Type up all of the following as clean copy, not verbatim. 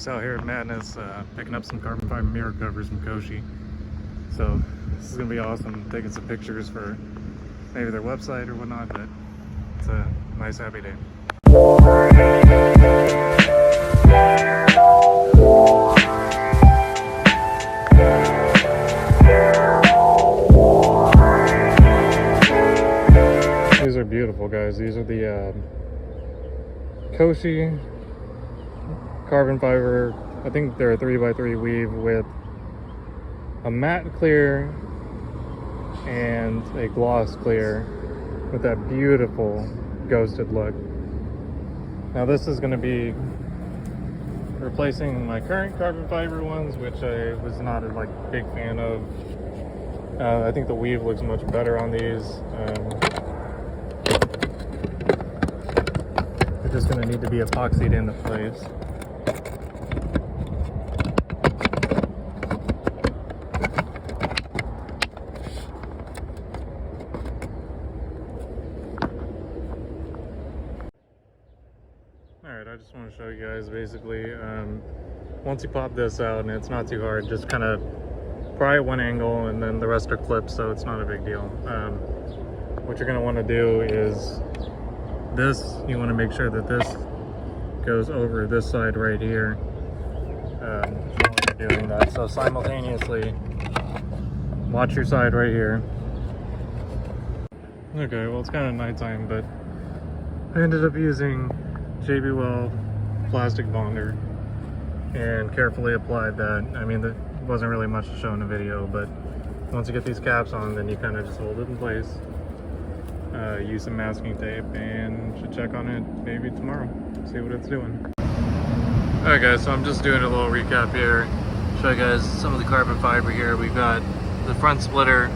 Just out here at Madness, picking up some carbon fiber mirror covers from Koshi. So this is gonna be awesome, taking some pictures for maybe their website or whatnot, but it's a nice happy day. These are beautiful, guys. These are the Koshi carbon fiber. I think they're a 3x3 weave with a matte clear and a gloss clear with that beautiful ghosted look. Now this is going to be replacing my current carbon fiber ones, which I was not a big fan of. I think the weave looks much better on these. They're just going to need to be epoxied into place. Alright, I just want to show you guys basically, once you pop this out, and it's not too hard, just kind of pry at one angle and then the rest are clipped, so it's not a big deal. What you're going to want to do is this, you want to make sure that this goes over this side right here while you're doing that. So simultaneously, watch your side right here. Okay, well it's kind of nighttime, but I ended up using JBL plastic bonder and carefully applied that. I mean, there wasn't really much to show in the video, but once you get these caps on, then you kind of just hold it in place. Use some masking tape and should check on it maybe tomorrow, see what it's doing. Alright guys, so I'm just doing a little recap here. Show you guys some of the carbon fiber here. We've got the front splitter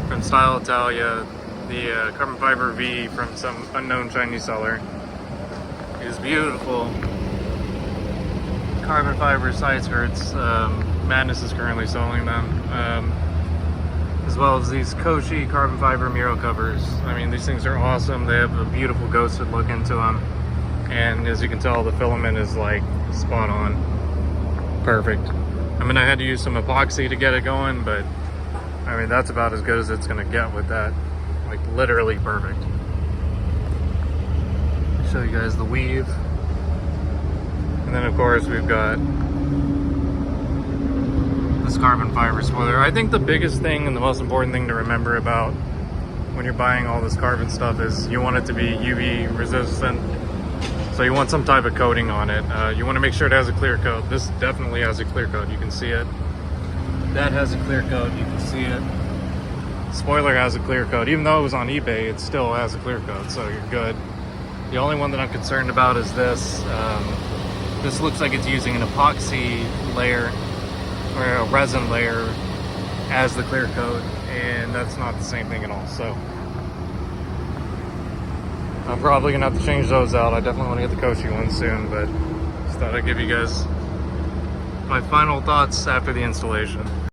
from Style Italia, the carbon fiber V from some unknown Chinese seller. These beautiful carbon fiber side skirts. Madness is currently selling them. As well as these Koshi carbon fiber mural covers. I mean, these things are awesome. They have a beautiful ghosted look into them. And as you can tell, the filament is like spot on. Perfect. I mean, I had to use some epoxy to get it going, but I mean, that's about as good as it's gonna get with that. Like literally perfect. I'll show you guys the weave. And then of course we've got this carbon fiber spoiler. I think the biggest thing and the most important thing to remember about when you're buying all this carbon stuff is you want it to be UV resistant. So you want some type of coating on it. You want to make sure it has a clear coat. This definitely has a clear coat. You can see it. That has a clear coat. You can see it. Spoiler has a clear coat. Even though it was on eBay, it still has a clear coat, so you're good. The only one that I'm concerned about is this. This looks like it's using an epoxy layer or a resin layer as the clear coat, and that's not the same thing at all. So I'm probably gonna have to change those out. I definitely want to get the Koshi one soon, but just thought I'd give you guys my final thoughts after the installation.